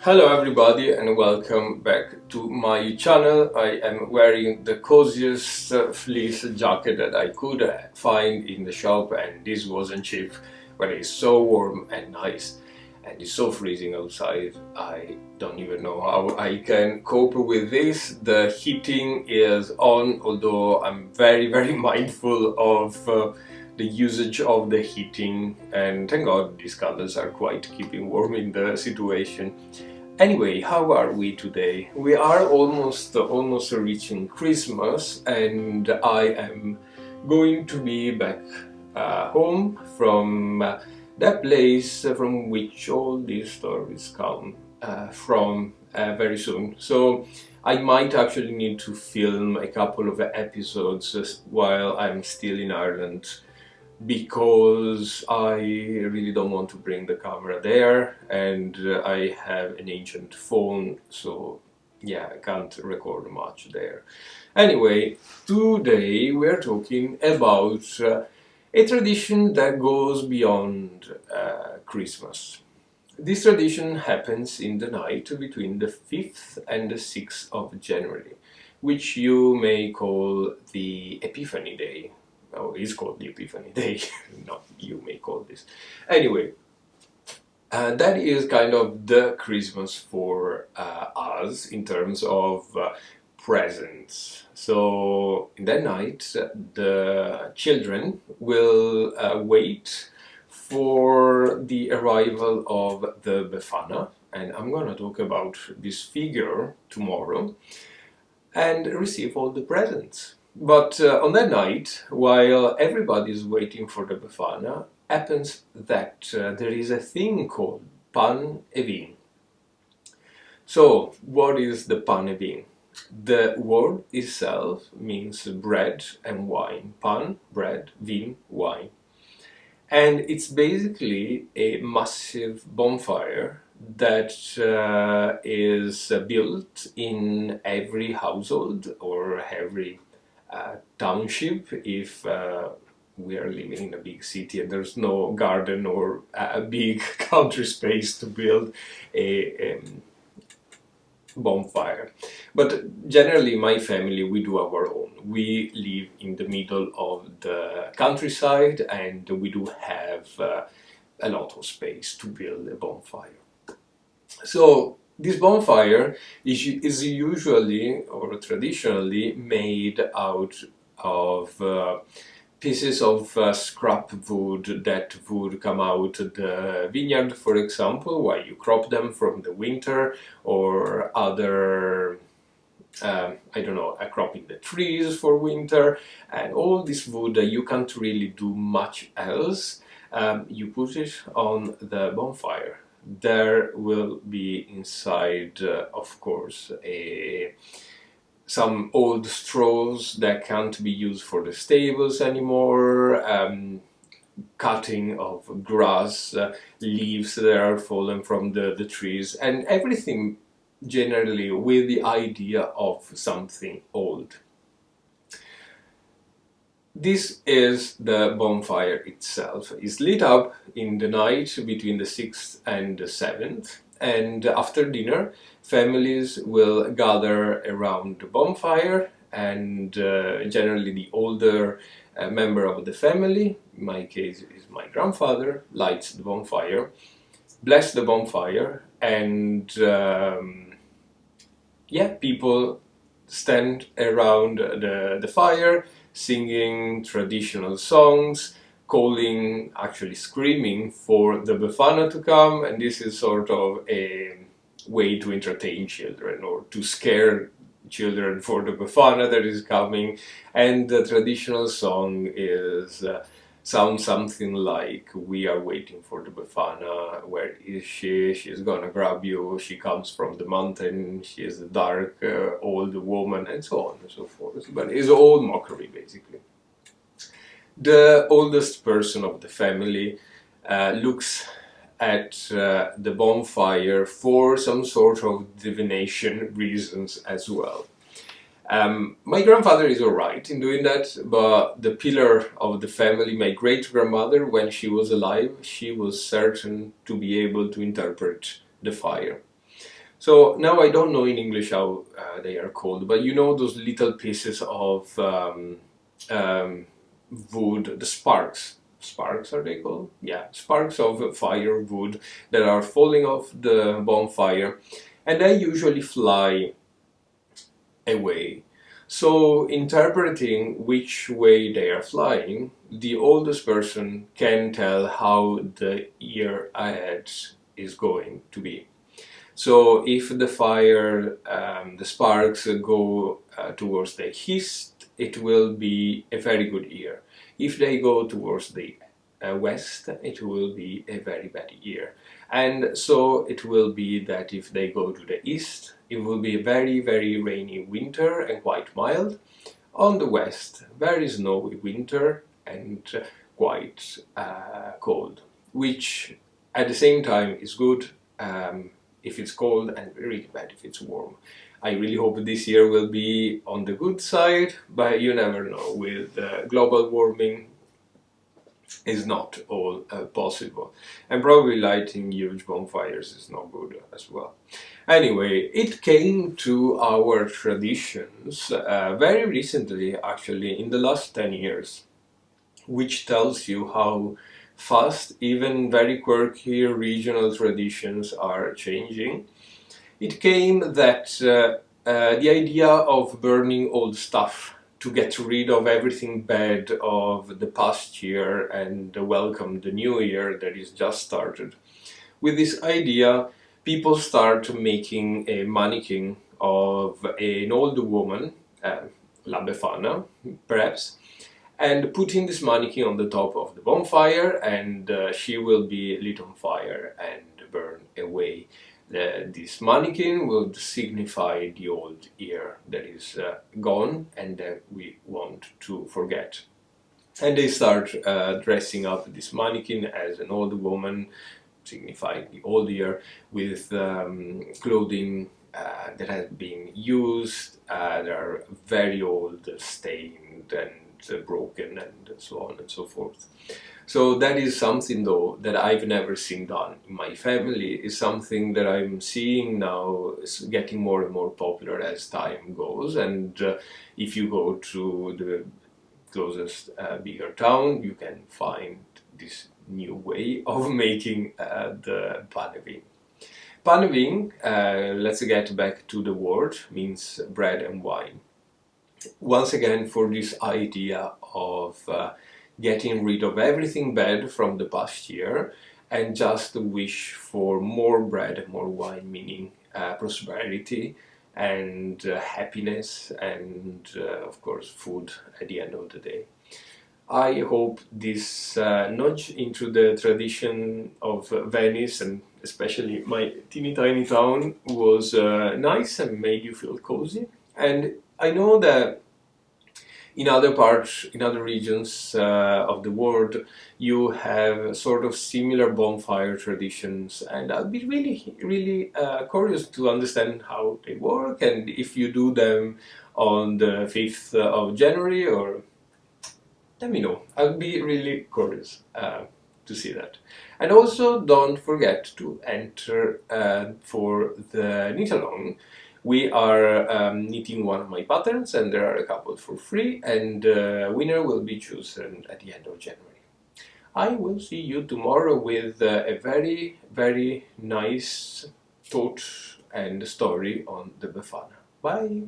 Hello everybody and welcome back to my channel. I am wearing the coziest fleece jacket that I could find in the shop, and this wasn't cheap, but it's so warm and nice and it's so freezing outside. I don't even know how I can cope with this. The heating is on, although I'm very mindful of the usage of the heating, and thank God these candles are quite keeping warm in the situation. Anyway, how are we today? We are almost reaching Christmas, and I am going to be back home from that place from which all these stories come from very soon. So I might actually need to film a couple of episodes while I'm still in Ireland, because I really don't want to bring the camera there, and I have an ancient phone, so yeah, I can't record much there. Anyway, today we're talking about a tradition that goes beyond Christmas. This tradition happens in the night between the 5th and the 6th of January, which you may call the Epiphany Day. Oh, it's called the Epiphany Day. Not you may call this. Anyway, that is kind of the Christmas for us in terms of presents. So in that night, the children will wait for the arrival of the Befana, and I'm gonna talk about this figure tomorrow, and receive all the presents. But on that night, while everybody is waiting for the Befana, happens that there is a thing called pan e vin. So, what is the pan e vin? The word itself means bread and wine. Pan, bread, vin, wine. And it's basically a massive bonfire that is built in every household or every township, if we are living in a big city and there's no garden or a big country space to build a bonfire. But generally, my family, we do our own. We live in the middle of the countryside, and we do have a lot of space to build a bonfire. So this bonfire is usually or traditionally made out of pieces of scrap wood that would come out of the vineyard, for example, while you crop them from the winter, or other I don't know, cropping the trees for winter, and all this wood that you can't really do much else. You put it on the bonfire. There will be inside, of course, some old straws that can't be used for the stables anymore, cutting of grass, leaves that are fallen from the trees, and everything generally with the idea of something old. This is the bonfire itself. It's lit up in the night between the 6th and the 7th, and after dinner families will gather around the bonfire, and generally the older member of the family, in my case is my grandfather, lights the bonfire, bless the bonfire, and yeah, people stand around the fire, singing traditional songs, calling, actually screaming for the Befana to come, and this is sort of a way to entertain children or to scare children for the Befana that is coming. And the traditional song is sounds something like, "We are waiting for the Befana. Where is she? She's gonna grab you. She comes from the mountain. She is a dark old woman," and so on and so forth. But it's all mockery, basically. The oldest person of the family looks at the bonfire for some sort of divination reasons as well. My grandfather is alright in doing that, but the pillar of the family, my great-grandmother, when she was alive, she was certain to be able to interpret the fire. So now I don't know in English how they are called, but you know those little pieces of um, wood, the sparks. Sparks are they called? Yeah, sparks of firewood that are falling off the bonfire, and they usually fly away. So, interpreting which way they are flying, the oldest person can tell how the year ahead is going to be. So, if the fire, the sparks go towards the east, it will be a very good year. If they go towards the west, it will be a very bad year. And so it will be that if they go to the east, it will be a very, very rainy winter and quite mild. On the west, very snowy winter and quite cold, which at the same time is good if it's cold and really bad if it's warm. I really hope this year will be on the good side, but you never know. With global warming, is not all possible. And probably lighting huge bonfires is not good as well. Anyway, it came to our traditions very recently, actually, in the last 10 years, which tells you how fast even very quirky regional traditions are changing. It came that the idea of burning old stuff to get rid of everything bad of the past year and welcome the new year that is just started. With this idea, people start making a mannequin of an old woman, La Befana, perhaps, and putting this mannequin on the top of the bonfire, and she will be lit on fire and burn away. This mannequin would signify the old year that is gone and that we want to forget. And they start dressing up this mannequin as an old woman, signifying the old year, with clothing that has been used, that are very old, stained, and broken, and so on and so forth. So that is something though that I've never seen done in my family. Is something that I'm seeing now is getting more and more popular as time goes. And if you go to the closest bigger town, you can find this new way of making the panevin. Panevin, let's get back to the word, means bread and wine. Once again, for this idea of getting rid of everything bad from the past year and just wish for more bread and more wine, meaning prosperity and happiness and of course food at the end of the day. I hope this nudge into the tradition of Venice and especially my teeny tiny town was nice and made you feel cozy. And I know that in other parts, in other regions of the world, you have sort of similar bonfire traditions, and I'll be really, really curious to understand how they work and if you do them on the 5th of January, or let me know. I'll be really curious to see that. And also don't forget to enter for the knit along. We are knitting one of my patterns and there are a couple for free, and winner will be chosen at the end of January. I will see you tomorrow with a very, very nice thought and story on the Befana. Bye!